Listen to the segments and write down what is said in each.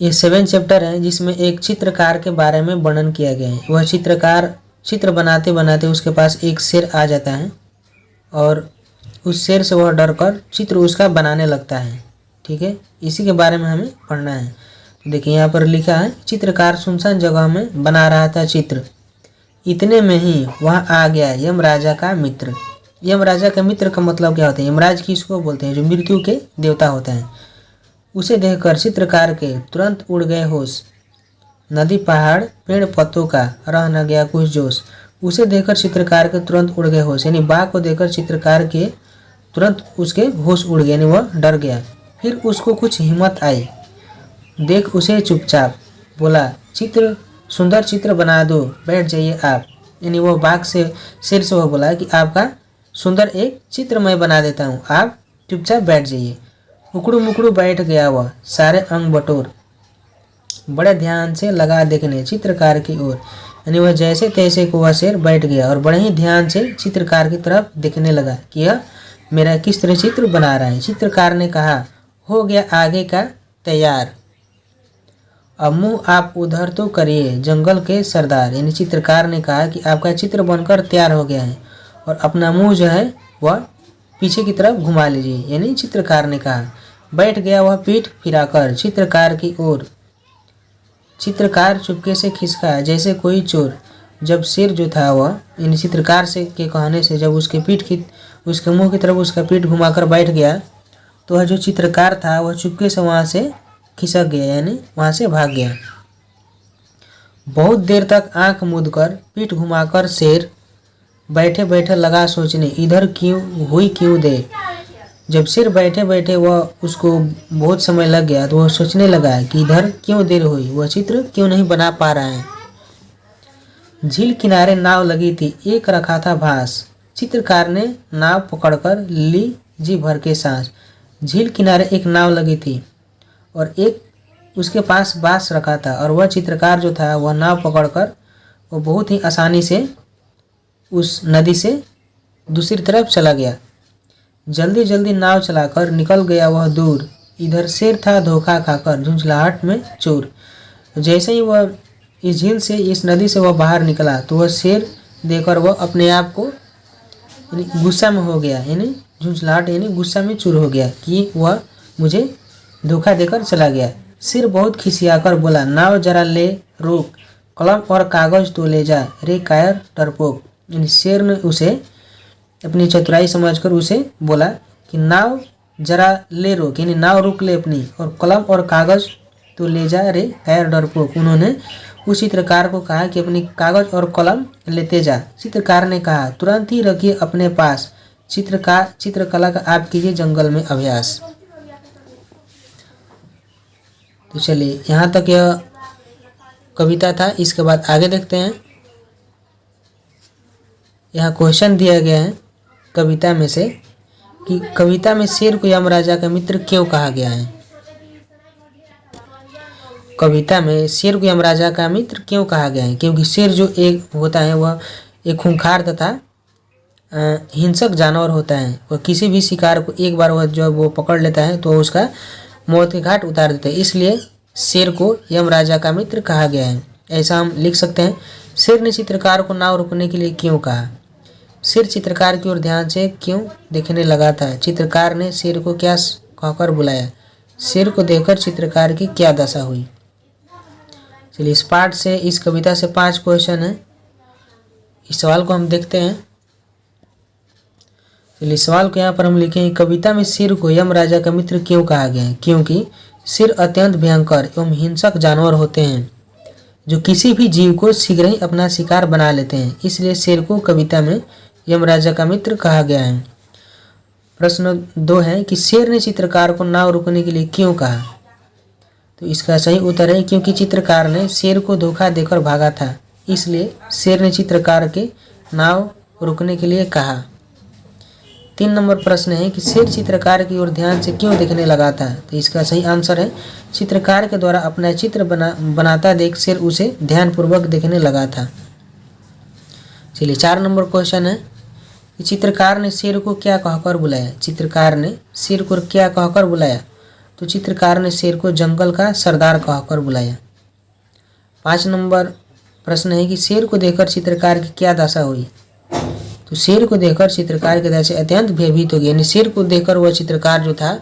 ये 7 चैप्टर है जिसमें एक चित्रकार के बारे में वर्णन किया गया है। वह चित्रकार चित्र बनाते बनाते उसके पास एक शेर आ जाता है और उस शेर से वह डरकर चित्र उसका बनाने लगता है। ठीक है, इसी के बारे में हमें पढ़ना है। तो देखिए यहाँ पर लिखा है, चित्रकार सुनसान जगह में बना रहा था चित्र, इतने में ही वहाँ आ गया यमराजा का मित्र। यमराजा का मित्र का मतलब क्या होता है? यमराज किसको बोलते हैं? जो मृत्यु के देवता होते हैं। उसे देखकर चित्रकार के तुरंत उड़ गए होश, नदी पहाड़ पेड़ पत्तों का रह न गया कुछ जोश। उसे देखकर चित्रकार के तुरंत उड़ गए होश, यानी बाघ को देखकर चित्रकार के तुरंत उसके होश उड़ गए, यानी वह डर गया। फिर उसको कुछ हिम्मत आई, देख उसे चुपचाप बोला, चित्र सुंदर चित्र बना दो, बैठ जाइए आप। यानी वो बाघ से शेर से वह बोला कि आपका सुंदर एक चित्र मैं बना देता हूँ, आप चुपचाप बैठ जाइए। उकड़ू मुकड़ू बैठ गया वह, सारे अंग बटोर, बड़े ध्यान से लगा देखने चित्रकार की ओर। यानी वह जैसे तैसे को वह शेर बैठ गया और बड़े ही ध्यान से चित्रकार की तरफ देखने लगा कि यह मेरा किस तरह चित्र बना रहा है। चित्रकार ने कहा, हो गया आगे का तैयार, अब मुँह आप उधर तो करिए जंगल के सरदार। यानी चित्रकार ने कहा कि आपका चित्र बनकर तैयार हो गया है और अपना मुँह जो है वह पीछे की तरफ घुमा लीजिए। यानी चित्रकार ने कहा। बैठ गया वह पीठ फिराकर चित्रकार की ओर। चित्रकार चुपके से खिसका जैसे कोई चोर। जब शेर जो था वह इन चित्रकार से के कहने से जब उसके उसके मुंह की तरफ उसका पीठ घुमाकर बैठ गया, तो वह जो चित्रकार था वह चुपके से वहाँ से खिसक गया, यानी वहाँ से भाग गया। बहुत देर तक आंख मूंद कर पीठ घुमाकर शेर बैठे बैठे लगा सोचने, इधर क्यों देर। जब शेर बैठे बैठे वह उसको बहुत समय लग गया तो वह सोचने लगा कि इधर क्यों देर हुई, वह चित्र क्यों नहीं बना पा रहा है। झील किनारे नाव लगी थी, एक रखा था भास। चित्रकार ने नाव पकड़कर ली जी भर के सांस। झील किनारे एक नाव लगी थी और एक उसके पास बांस रखा था और वह चित्रकार जो था वह नाव पकड़कर वो बहुत ही आसानी से उस नदी से दूसरी तरफ चला गया। जल्दी जल्दी नाव चलाकर निकल गया वह दूर। इधर शेर था धोखा खाकर झुंझलाहट में चूर। जैसे ही वह इस झील से इस नदी से वह बाहर निकला तो वह शेर देखकर वह अपने आप को गुस्सा में हो गया, यानी झुंझलाहट यानी गुस्सा में चूर हो गया कि वह मुझे धोखा देकर चला गया। शेर बहुत खिसियाकर बोला, नाव जरा ले रोक, कलम और कागज तो ले जा रे कायर डरपोक। यानी शेर ने उसे अपनी चतुराई समझकर उसे बोला कि नाव जरा ले रोक, यानी नाव रोक ले अपनी, और कलम और कागज तो ले जा रे कायर डरपोक। उन्होंने उस चित्रकार को कहा कि अपनी कागज और कलम लेते जा। चित्रकार ने कहा, तुरंत ही रखिए अपने पास, चित्रकला का आप कीजिए जंगल में अभ्यास। तो चलिए यहाँ तक यह कविता था। इसके बाद आगे देखते हैं। यहाँ क्वेश्चन दिया गया है कविता में से कि कविता में शेर को यमराजा का मित्र क्यों कहा गया है। कविता में शेर को यमराजा का मित्र क्यों कहा गया है? क्योंकि शेर जो एक होता है वह एक खूंखार तथा हिंसक जानवर होता है। वह किसी भी शिकार को एक बार वह जब वो पकड़ लेता है तो उसका मौत के घाट उतार देता है। इसलिए शेर को यमराजा का मित्र कहा गया है। ऐसा हम लिख सकते हैं। शेर ने चित्रकार को नाव रोकने के लिए क्यों कहा? शेर चित्रकार की ओर ध्यान से क्यों देखने लगा था? चित्रकार ने शेर को क्या कहकर बुलाया? शेर को देखकर चित्रकार की क्या दशा हुई? चलिए इस पाठ से, इस कविता से 5 क्वेश्चन है। इस सवाल को हम देखते हैं। चलिए सवाल को यहाँ पर हम लिखेंगे, कविता में शेर को यमराजा का मित्र क्यों कहा गया है? क्योंकि शेर अत्यंत भयंकर एवं हिंसक जानवर होते हैं जो किसी भी जीव को शीघ्र ही अपना शिकार बना लेते हैं। इसलिए शेर को कविता में यमराजा का मित्र कहा गया है। प्रश्न 2 है कि शेर ने चित्रकार को नाव रोकने के लिए क्यों कहा? तो इसका सही उत्तर है क्योंकि चित्रकार ने शेर को धोखा देकर भागा था, इसलिए शेर ने चित्रकार के नाव रोकने के लिए कहा। 3 नंबर प्रश्न है कि शेर चित्रकार की ओर ध्यान से क्यों देखने लगा था? तो इसका सही आंसर है चित्रकार के द्वारा अपना चित्र बनाता देख शेर उसे ध्यानपूर्वक देखने लगा था। चलिए 4 नंबर क्वेश्चन है चित्रकार ने शेर को क्या कहकर बुलाया? चित्रकार ने शेर को क्या कहकर बुलाया? तो चित्रकार ने शेर को जंगल का सरदार कहकर बुलाया। 5 नंबर प्रश्न है कि शेर को देखकर चित्रकार की क्या दशा हुई। तो शेर को देखकर चित्रकार की दशा अत्यंत भयभीत हो गया, यानी शेर को देखकर वह चित्रकार जो था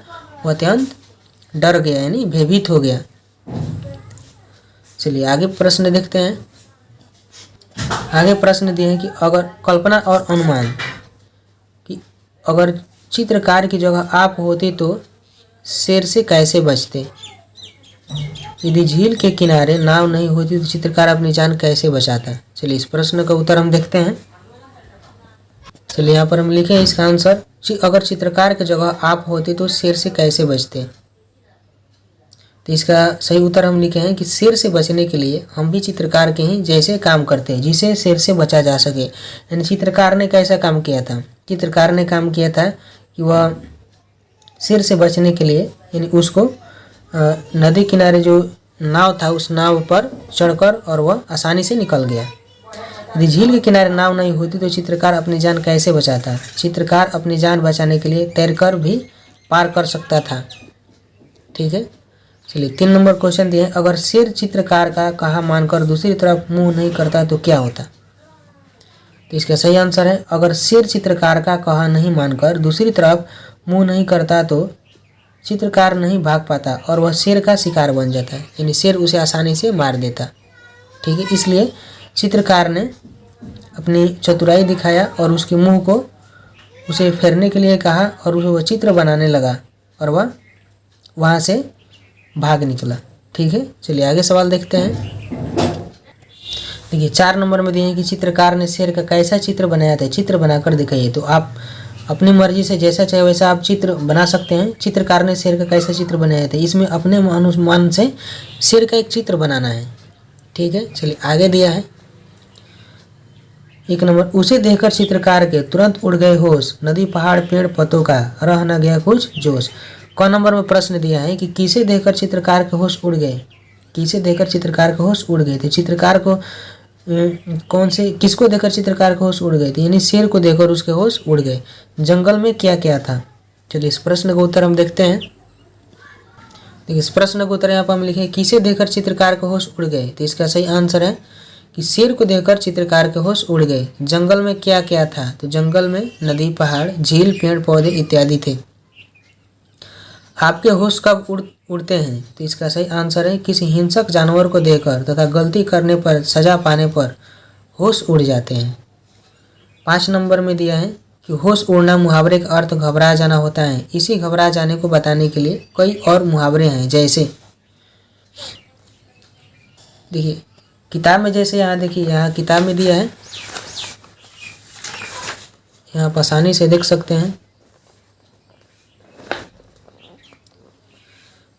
वह अत्यंत डर गया, यानी भयभीत हो गया। चलिए आगे प्रश्न देखते हैं। आगे प्रश्न दिए हैं कि अगर कल्पना और अनुमान कि अगर चित्रकार की जगह आप होते तो शेर से कैसे बचते। यदि झील के किनारे नाव नहीं होती तो चित्रकार अपनी जान कैसे बचाता। चलिए इस प्रश्न का उत्तर हम देखते हैं। चलिए यहाँ पर हम लिखे हैं इसका आंसर, अगर चित्रकार की जगह आप होते तो शेर से कैसे बचते। तो इसका सही उत्तर हम लिखे हैं कि शेर से बचने के लिए हम भी चित्रकार के ही जैसे काम करते हैं जिसे शेर से बचा जा सके। यानी चित्रकार ने कैसा काम किया था, चित्रकार ने काम किया था कि वह शेर से बचने के लिए यानी उसको नदी किनारे जो नाव था उस नाव पर चढ़कर और वह आसानी से निकल गया। यदि झील के किनारे नाव नहीं होती तो चित्रकार अपनी जान कैसे बचाता। चित्रकार अपनी जान बचाने के लिए तैरकर भी पार कर सकता था। ठीक है, चलिए 3 नंबर क्वेश्चन दिए हैं, अगर शेर चित्रकार का कहा मानकर दूसरी तरफ मुंह नहीं करता तो क्या होता। तो इसका सही आंसर है, अगर शेर चित्रकार का कहा नहीं मानकर दूसरी तरफ मुंह नहीं करता तो चित्रकार नहीं भाग पाता और वह शेर का शिकार बन जाता है, यानी शेर उसे आसानी से मार देता। ठीक है, इसलिए चित्रकार ने अपनी चतुराई दिखाया और उसके मुंह को उसे फेरने के लिए कहा और वह चित्र बनाने लगा और वह वहाँ से भाग निकला। ठीक है, चलिए आगे सवाल देखते हैं। देखिए 4 नंबर में दिए हैं कि चित्रकार ने शेर का कैसा चित्र बनाया था, चित्र बनाकर दिखाइए। तो आप अपनी मर्जी से जैसा चाहे वैसा आप चित्र बना सकते हैं। चित्रकार ने शेर का कैसा चित्र बनाया था, इसमें अपने अनुमान से शेर का एक चित्र बनाना है। ठीक है, चलिए आगे दिया है 1 नंबर, उसे देखकर चित्रकार के तुरंत उड़ गए होश, नदी पहाड़ पेड़ पत्तों का रह न गया कुछ जोश। क नंबर में प्रश्न दिया है कि किसे देखकर चित्रकार के होश उड़ गए, किसे देखकर चित्रकार के होश उड़ गए थे। चित्रकार को कौन से किसको देखकर चित्रकार के होश उड़ गए थे, यानी शेर को देखकर उसके होश उड़ गए। जंगल में क्या क्या था। चलिए इस प्रश्न का उत्तर हम देखते हैं। देखिए इस प्रश्न का उत्तर यहाँ पर हम लिखे किसे देखकर चित्रकार के होश उड़ गए। तो इसका सही आंसर है कि शेर को देखकर चित्रकार के होश उड़ गए। जंगल में क्या क्या था, तो जंगल में नदी पहाड़ झील पेड़ पौधे इत्यादि थे। आपके होश कब उड़ते हैं, तो इसका सही आंसर है किसी हिंसक जानवर को देखकर तथा गलती करने पर सजा पाने पर होश उड़ जाते हैं। 5 नंबर में दिया है कि होश उड़ना मुहावरे का अर्थ घबरा जाना होता है। इसी घबरा जाने को बताने के लिए कई और मुहावरे हैं, जैसे देखिए किताब में, जैसे यहाँ देखिए यहाँ किताब में दिया है, यहाँ आप आसानी से देख सकते हैं।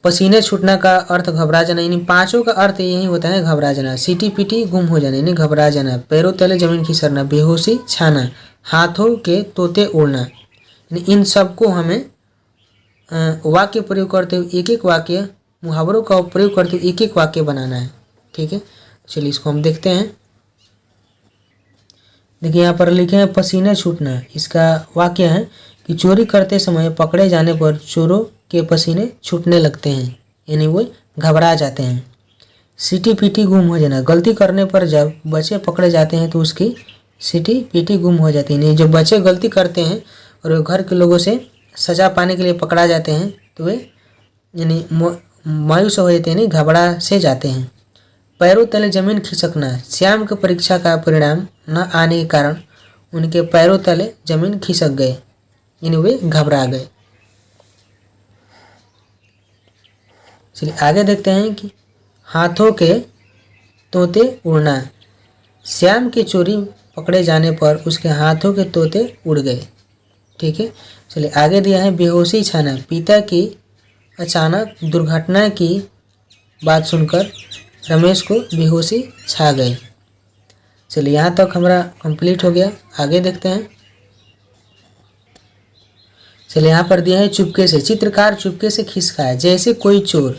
पसीने छूटना का अर्थ घबरा जाना, यानी 5 का अर्थ यही होता है घबरा जाना। सीटी पीटी गुम हो जाना यानी घबरा जाना। पैरों तले जमीन खिसकना, बेहोशी छाना, हाथों के तोते उड़ना। यानी इन सब को हमें वाक्य प्रयोग करते हुए एक एक वाक्य, मुहावरों का प्रयोग करते हुए एक एक वाक्य बनाना है। ठीक है, चलिए इसको हम देखते हैं। देखिए यहाँ पर लिखे हैं पसीने छूटना, इसका वाक्य है कि चोरी करते समय पकड़े जाने पर चोरों के पसीने छूटने लगते हैं, यानी वो घबरा जाते हैं। सीटी पीटी गुम हो जाना, गलती करने पर जब बच्चे पकड़े जाते हैं तो उसकी सीटी पीटी गुम हो जाती है। यानी जब बच्चे गलती करते हैं और वो घर के लोगों से सज़ा पाने के लिए पकड़ा जाते हैं तो वे यानी मायूस हो जाते हैं, यानी घबरा से जाते हैं। पैरों तले जमीन खिसकना, श्याम की परीक्षा का परिणाम न आने के कारण उनके पैरों तले जमीन खिसक गए, यानी वे घबरा गए। चलिए आगे देखते हैं कि हाथों के तोते उड़ना, श्याम की चोरी पकड़े जाने पर उसके हाथों के तोते उड़ गए। ठीक है, चलिए आगे दिया है बेहोशी छाना, पिता की अचानक दुर्घटना की बात सुनकर रमेश को बेहोशी छा गई। चलिए यहाँ तक हमारा कंप्लीट हो गया। आगे देखते हैं। चलिए यहाँ पर दिया है चुपके से, चित्रकार चुपके से खिसकाया जैसे कोई चोर।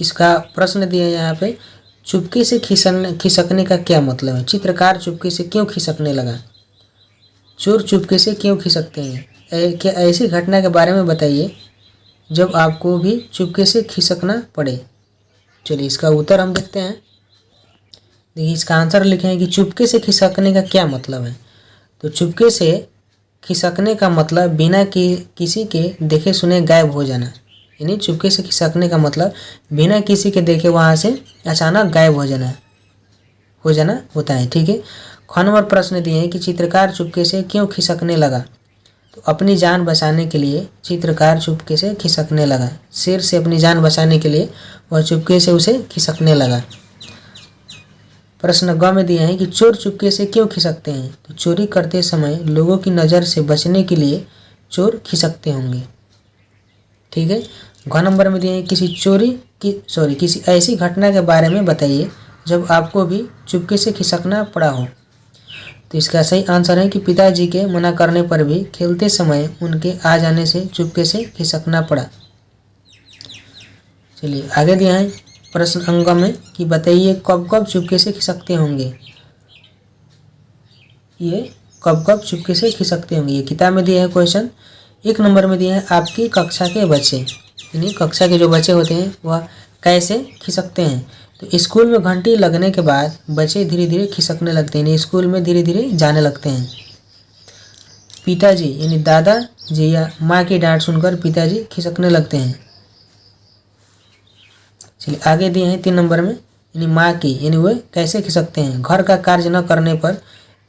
इसका प्रश्न दिया है यहाँ पे, चुपके से खिसकने का क्या मतलब है। चित्रकार चुपके से क्यों खिसकने लगा, चोर चुपके से क्यों खिसकते हैं, क्या ऐसी घटना के बारे में बताइए जब आपको भी चुपके से खिसकना पड़े। चलिए इसका उत्तर हम देखते हैं। देखिए इसका आंसर लिखे हैं कि चुपके से खिसकने का क्या मतलब है। तो चुपके से खिसकने का मतलब बिना किसी के देखे सुने गायब हो जाना, यानी चुपके से खिसकने का मतलब बिना किसी के देखे वहाँ से अचानक गायब हो जाना होता है। ठीक है। ख नंबर प्रश्न दिए हैं कि चित्रकार चुपके से क्यों खिसकने लगा। तो अपनी जान बचाने के लिए चित्रकार चुपके से खिसकने लगा। शेर से अपनी जान बचाने के लिए वह चुपके से उसे खिसकने लगा। प्रश्न ग में दिए हैं कि चोर चुपके से क्यों खिसकते हैं। तो चोरी करते समय लोगों की नज़र से बचने के लिए चोर खिसकते होंगे। ठीक है। घ नंबर में दिए हैं किसी ऐसी घटना के बारे में बताइए जब आपको भी चुपके से खिसकना पड़ा हो। तो इसका सही आंसर है कि पिताजी के मना करने पर भी खेलते समय उनके आ जाने से चुपके से खिसकना पड़ा। चलिए आगे दिया है प्रश्न अंक में कि बताइए कब कब चुपके से खिसकते होंगे। ये कब कब चुपके से खिसकते होंगे, ये किताब में दिया है क्वेश्चन। 1 नंबर में दिया है आपकी कक्षा के बच्चे, यानी कक्षा के जो बच्चे होते हैं वह कैसे खिसकते हैं। तो स्कूल में घंटी लगने के बाद बच्चे धीरे धीरे खिसकने लगते हैं, यानी स्कूल में धीरे धीरे जाने लगते हैं। पिताजी यानी दादा जी या माँ की डांट सुनकर पिताजी खिसकने लगते हैं। चलिए आगे दिए हैं 3 नंबर में, यानी माँ की यानी वे कैसे खिसकते हैं। घर का कार्य न करने पर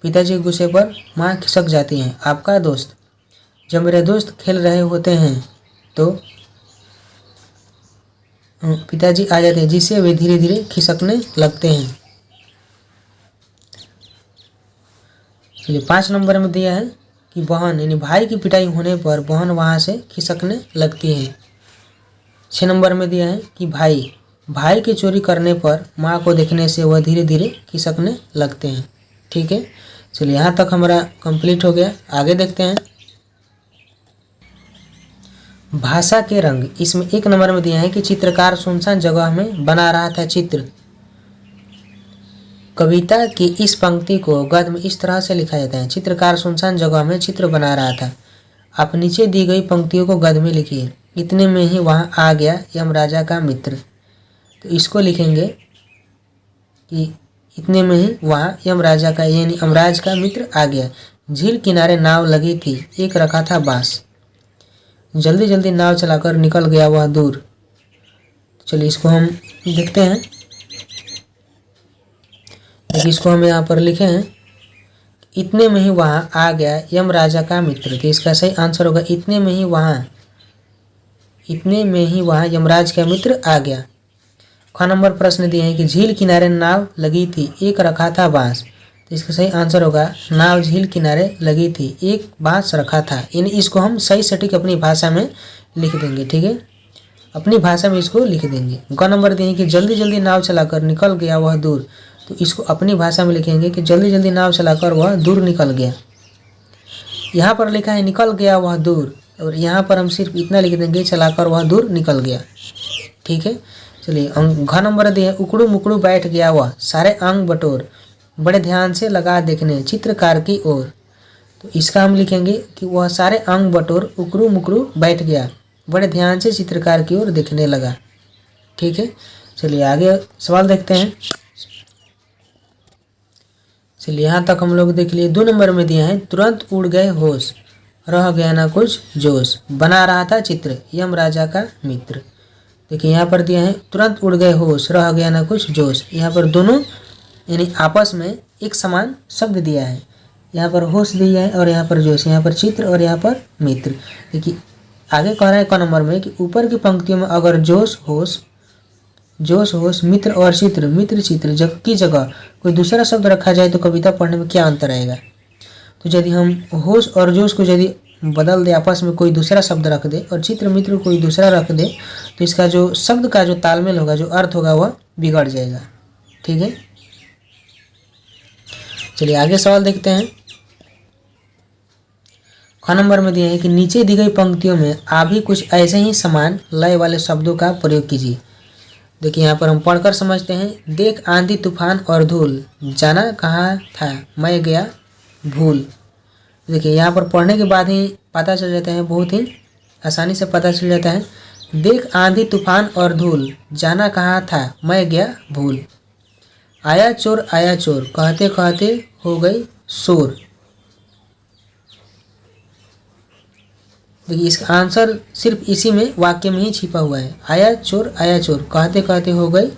पिताजी के गुस्से पर माँ खिसक जाती हैं। आपका दोस्त, जब मेरे दोस्त खेल रहे होते हैं तो पिताजी आ जाते हैं जिससे वे धीरे धीरे खिसकने लगते हैं। चलिए 5 नंबर में दिया है कि बहन यानी भाई की पिटाई होने पर बहन वहाँ से खिसकने लगती है। 6 नंबर में दिया है कि भाई की चोरी करने पर माँ को देखने से वह धीरे धीरे खिसकने लगते हैं। ठीक है। चलिए यहाँ तक हमारा कंप्लीट हो गया। आगे देखते हैं भाषा के रंग। इसमें 1 नंबर में दिया है कि चित्रकार सुनसान जगह में बना रहा था चित्र। कविता की इस पंक्ति को गद्य में इस तरह से लिखा जाता है। चित्रकार सुनसान जगह में चित्र बना रहा था। आप नीचे दी गई पंक्तियों को गद्य में लिखिए। इतने में ही वहाँ आ गया यमराजा का मित्र। तो इसको लिखेंगे कि इतने में ही वहाँ यमराजा का यानी यमराज का मित्र आ गया। झील किनारे नाव लगी थी, एक रखा था बांस। जल्दी जल्दी नाव चलाकर निकल गया वह दूर। चलिए इसको हम देखते हैं। देखिए इसको हम यहाँ पर लिखे हैं इतने में ही वहाँ आ गया यमराजा का मित्र। तो इसका सही आंसर होगा इतने में ही वहाँ यमराज का मित्र आ गया। ख नंबर प्रश्न दिए हैं कि झील किनारे नाव लगी थी, एक रखा था बांस। तो इसका सही आंसर होगा नाव झील किनारे लगी थी, एक बांस रखा था। यानी इसको हम सही सटीक अपनी भाषा में लिख देंगे। ठीक है, अपनी भाषा में इसको लिख देंगे। ग नंबर दिए कि जल्दी जल्दी नाव चलाकर निकल गया वह दूर। तो इसको अपनी भाषा में लिखेंगे कि जल्दी जल्दी नाव चलाकर वह दूर निकल गया। यहाँ पर लिखा है निकल गया वह दूर, और यहाँ पर हम सिर्फ इतना लिख देंगे चलाकर वह दूर निकल गया। ठीक है। चलिए घ नंबर दिए उकड़ू मुकड़ू बैठ गया वह, सारे अंग बटोर, बड़े ध्यान से लगा देखने चित्रकार की ओर। तो इसका हम लिखेंगे कि वह सारे अंग बटोर उकड़ू मुकड़ू बैठ गया, बड़े ध्यान से चित्रकार की ओर देखने लगा। ठीक है। चलिए आगे सवाल देखते हैं। चलिए यहाँ तक हम लोग देख लिए। 2 नंबर में दिया है तुरंत उड़ गए होश, रह गया ना कुछ जोश, बना रहा था चित्र यमराजा का मित्र। देखिए यहाँ पर दिया है तुरंत उड़ गए होश, रह गया ना कुछ जोश। यहाँ पर दोनों यानी आपस में एक समान शब्द दिया है। यहाँ पर होश दिया है और यहाँ पर जोश, यहाँ पर चित्र और यहाँ पर मित्र। देखिए आगे कह रहा है क नंबर में कि ऊपर की पंक्तियों में अगर जोश होश मित्र और चित्र, मित्र चित्र की जगह कोई दूसरा शब्द रखा जाए तो कविता पढ़ने में क्या अंतर आएगा। तो यदि हम होश और जोश को यदि बदल दे, आपस में कोई दूसरा शब्द रख दे और चित्र मित्र कोई दूसरा रख दे, तो इसका जो शब्द का जो तालमेल होगा, जो अर्थ होगा, वह बिगड़ जाएगा। ठीक है। चलिए आगे सवाल देखते हैं। ख नंबर में दिए हैं कि नीचे दी गई पंक्तियों में आप भी कुछ ऐसे ही समान लय वाले शब्दों का प्रयोग कीजिए। देखिए यहाँ पर हम पढ़कर समझते हैं। देख आंधी तूफान और धूल, जाना कहाँ था मैं गया भूल। देखिए यहाँ पर पढ़ने के बाद ही पता चल जाता है, बहुत ही आसानी से पता चल जाता है देख आंधी तूफान और धूल, जाना कहाँ था मैं गया भूल। आया चोर कहते कहते हो गई शोर। देखिए इसका आंसर सिर्फ इसी में वाक्य में ही छिपा हुआ है। आया चोर कहते कहते हो गई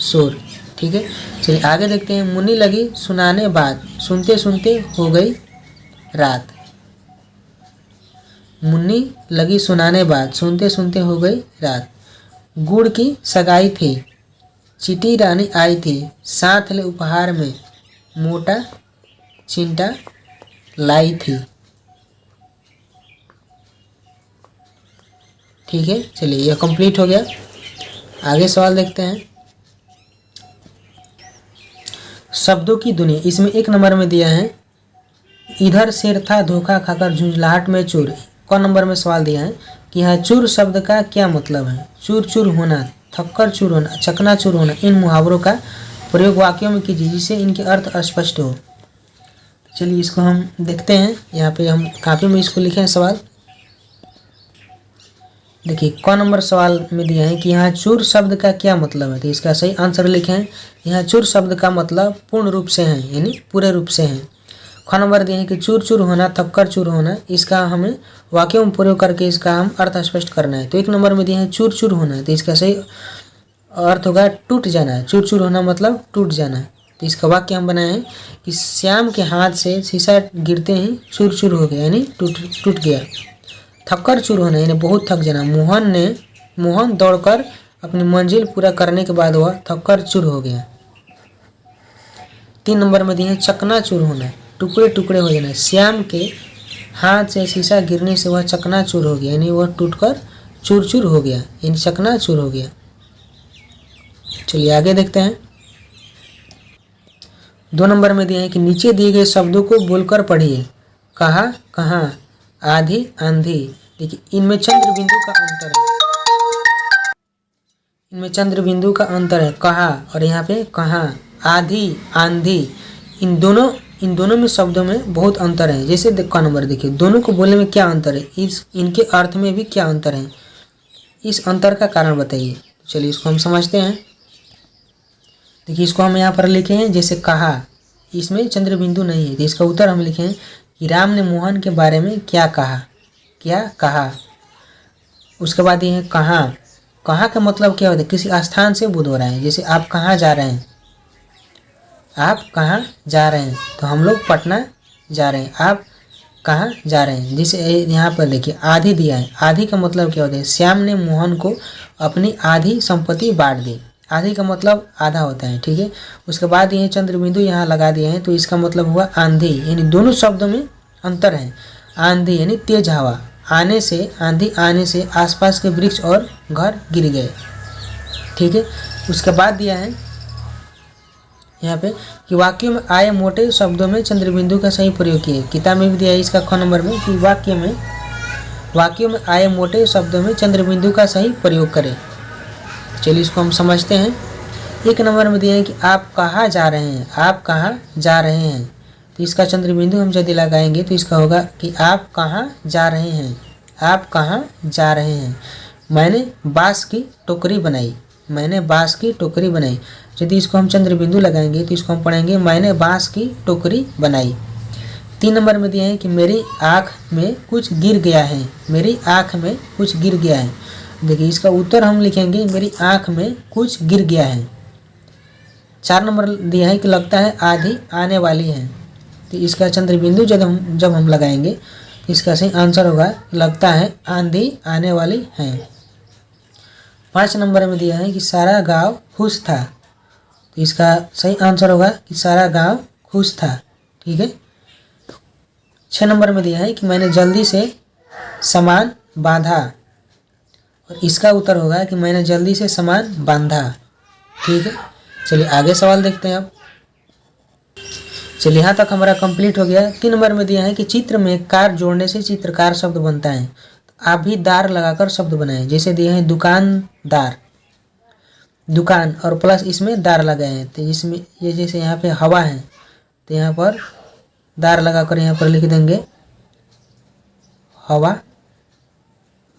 शोर। ठीक है, चलिए आगे देखते हैं। मुन्नी लगी सुनाने बात, सुनते सुनते हो गई रात। मुन्नी लगी सुनाने बात, सुनते सुनते हो गई रात। गुड़ की सगाई थी, चीटी रानी आई थी, साथ ले उपहार में मोटा चिंटा लाई थी। ठीक है, चलिए यह कंप्लीट हो गया। आगे सवाल देखते हैं। शब्दों की दुनिया, इसमें 1 नंबर में दिया है इधर शेर था धोखा खाकर झुंझलाहट में चूर। क नंबर में सवाल दिया है कि यहाँ चूर शब्द का क्या मतलब है। चूर चूर होना, थक्कर चूर होना, चकनाचूर होना, इन मुहावरों का प्रयोग वाक्यों में कीजिए जिससे इनके अर्थ स्पष्ट हो। चलिए इसको हम देखते हैं। यहाँ पे हम कापी में इसको लिखे हैं सवाल। देखिए क नंबर सवाल में दिया है कि यहाँ चूर शब्द का क्या मतलब है। तो इसका सही आंसर लिखे हैं। यहाँ चूर शब्द का मतलब पूर्ण रूप से है, यानी पूरे रूप से है। ख नंबर दिए हैं कि चूर चूर होना, थक्कर चूर होना, इसका हमें वाक्यों में प्रयोग करके इसका हम अर्थ स्पष्ट करना है। तो 1 नंबर में दिए हैं चूर चूर होना, तो इसका सही अर्थ होगा टूट जाना। चूर चूर होना मतलब टूट जाना। तो इसका वाक्य हम बनाए हैं कि श्याम के हाथ से शीशा गिरते ही चूर चूर हो गया, यानी टूट गया। थक्कर चूर होना यानी बहुत थक जाना। मोहन दौड़कर अपनी मंजिल पूरा करने के बाद वह थक्कर चूर हो गया। 3 नंबर में दिए हैं चकनाचूर होना, टुकड़े टुकड़े हो जाना। श्याम के हाथ से शीशा गिरने से वह चकनाचूर हो गया, यानी वह टूटकर चूर चूर हो गया, यानी चकनाचूर हो गया। चलिए आगे देखते हैं। 2 नंबर में दिया है कि नीचे दिए गए शब्दों को बोलकर पढ़िए। कहा, कहाँ, आधी, आंधी। देखिए इनमें चंद्र बिंदु का अंतर है। इनमें चंद्र बिंदु का अंतर है। कहा और यहाँ पे कहाँ, आधी, आंधी, इन दोनों में शब्दों में बहुत अंतर है। जैसे का नंबर देखिए, दोनों को बोलने में क्या अंतर है, इनके अर्थ में भी क्या अंतर है, इस अंतर का कारण बताइए। चलिए इसको हम समझते हैं। देखिए इसको हम यहाँ पर लिखे हैं। जैसे कहा, इसमें चंद्र बिंदु नहीं है, तो इसका उत्तर हम लिखे हैं कि राम ने मोहन के बारे में क्या कहा। उसके बाद ये है कहाँ। कहाँ का मतलब क्या होता है, किसी स्थान से बोध हो रहा है। जैसे आप कहाँ जा रहे हैं, आप कहाँ जा रहे हैं, तो हम लोग पटना जा रहे हैं। आप कहाँ जा रहे हैं। जैसे यहाँ पर देखिए आधी दिया है। आधी का मतलब क्या होता है, श्याम ने मोहन को अपनी आधी संपत्ति बांट दी। आधी का मतलब आधा होता है। ठीक है, उसके बाद ये चंद्र बिंदु यहाँ लगा दिए हैं, तो इसका मतलब हुआ आंधी, यानी दोनों शब्दों में अंतर है। आंधी यानी तेज हवा आने से, आंधी आने से आसपास के वृक्ष और घर गिर गए। ठीक है, उसके बाद दिया है यहाँ पे कि वाक्यों में आए मोटे शब्दों में चंद्र बिंदु का सही प्रयोग किए। किताब में भी दिया है इसका ख नंबर में कि वाक्यों में आए मोटे शब्दों में चंद्र बिंदु का सही प्रयोग करें। चलिए इसको हम समझते हैं। 1 नंबर में दिया है कि आप कहाँ जा रहे हैं, आप कहाँ जा रहे हैं, तो इसका चंद्र बिंदु हम यदि लगाएंगे तो इसका होगा कि आप कहाँ जा रहे हैं, आप कहाँ जा रहे हैं। मैंने बांस की टोकरी बनाई, मैंने बांस की टोकरी बनाई। यदि इसको हम चंद्र बिंदु लगाएंगे तो इसको हम पढ़ेंगे मैंने बांस की टोकरी बनाई। 3 नंबर में दिया है कि मेरी आँख में कुछ गिर गया है, मेरी आँख में कुछ गिर गया है। देखिए इसका उत्तर हम लिखेंगे मेरी आँख में कुछ गिर गया है। 4 नंबर दिया है कि लगता है आधी आने वाली है, तो इसका चंद्र बिंदु जब हम लगाएंगे तो इसका सही आंसर होगा लगता है आंधी आने वाली है। 5 नंबर में दिया है कि सारा गांव खुश था, तो इसका सही आंसर होगा कि सारा गांव खुश था। ठीक है, 6 नंबर में दिया है कि मैंने जल्दी से सामान बांधा, और इसका उत्तर होगा कि मैंने जल्दी से सामान बांधा। ठीक है, चलिए आगे सवाल देखते हैं अब। चलिए यहाँ तक हमारा कंप्लीट हो गया। 3 नंबर में दिया है कि चित्र में कार जोड़ने से चित्रकार शब्द बनता है, तो आप भी दार लगाकर शब्द बनाएं। जैसे दिए हैं दुकानदार, दुकान और प्लस इसमें दार लगाए हैं, तो इसमें ये जैसे यहाँ पे हवा है तो यहाँ पर दार लगाकर यहाँ पर लिख देंगे हवा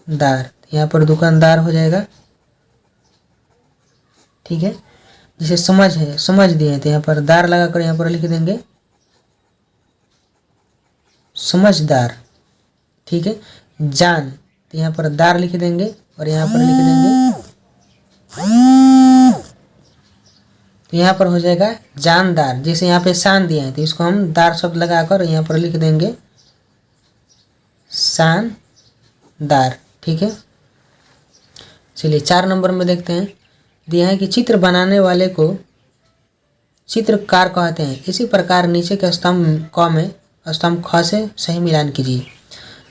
दार। यहाँ पर दुकानदार हो जाएगा, ठीक है। जिसे समझ है, समझ दिए तो यहाँ पर दार लगाकर यहाँ पर लिख देंगे समझदार, ठीक है। जान तो यहाँ पर दार लिख देंगे और यहाँ पर लिख देंगे, तो यहाँ पर हो जाएगा जानदार। जैसे यहाँ पे शान दिया है तो इसको हम दार शब्द लगाकर यहाँ पर लिख देंगे शानदार, ठीक है। चलिए 4 नंबर में देखते हैं। दिया है कि चित्र बनाने वाले को चित्रकार कहते हैं, इसी प्रकार नीचे के स्तंभ क में स्तंभ ख से सही मिलान कीजिए।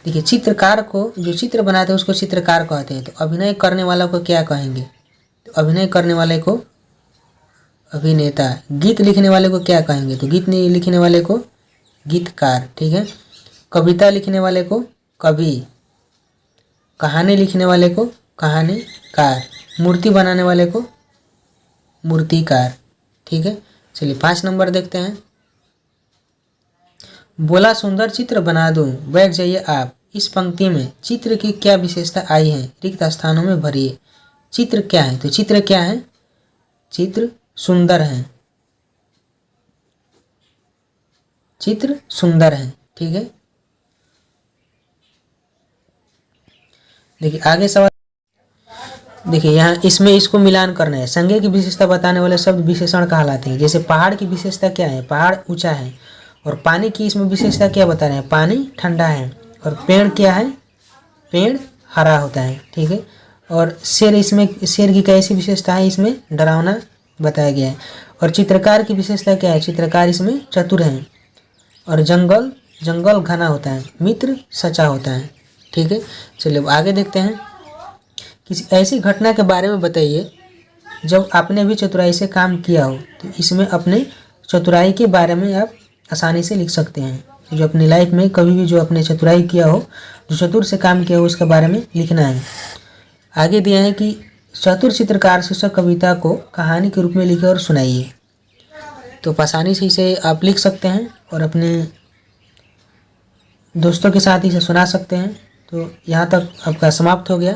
देखिए चित्रकार को, जो चित्र बनाते हैं उसको चित्रकार कहते हैं। तो अभिनय करने वाला को क्या कहेंगे? तो अभिनय करने वाले को अभिनेता। गीत लिखने वाले को क्या कहेंगे? तो गीत नहीं लिखने वाले को गीतकार, ठीक है। कविता लिखने वाले को कवि। कहानी लिखने वाले को कहानीकार। मूर्ति बनाने वाले को मूर्तिकार, ठीक है। चलिए 5 नंबर देखते हैं। बोला सुंदर चित्र बना दूं, बैठ जाइए आप। इस पंक्ति में चित्र की क्या विशेषता आई है? रिक्त स्थानों में भरिए। चित्र क्या है? तो चित्र क्या है? चित्र सुंदर है, चित्र सुंदर है, ठीक है। देखिए आगे सवाल, देखिए यहाँ इसमें इसको मिलान करना है। संज्ञा की विशेषता बताने वाले शब्द विशेषण कहलाते हैं। जैसे पहाड़ की विशेषता क्या है? पहाड़ ऊंचा है। और पानी की इसमें विशेषता क्या बता रहे हैं? पानी ठंडा है। और पेड़ क्या है? पेड़ हरा होता है, ठीक है। और शेर, इसमें शेर की कैसी विशेषता है? इसमें डरावना बताया गया है। और चित्रकार की विशेषता क्या है? चित्रकार इसमें चतुर है। और जंगल, जंगल घना होता है। मित्र सच्चा होता है, ठीक है। चलिए आगे देखते हैं। किसी ऐसी घटना के बारे में बताइए जब आपने भी चतुराई से काम किया हो। तो इसमें अपने चतुराई के बारे में आप आसानी से लिख सकते हैं। जो अपनी लाइफ में कभी भी जो अपने चतुराई किया हो, जो चतुर से काम किया हो, उसके बारे में लिखना है। आगे दिया है कि चतुर चित्रकार शीर्षक कविता को कहानी के रूप में लिखे और सुनाइए। तो आसानी से इसे आप लिख सकते हैं और अपने दोस्तों के साथ इसे सुना सकते हैं। तो यहाँ तक आपका समाप्त हो गया।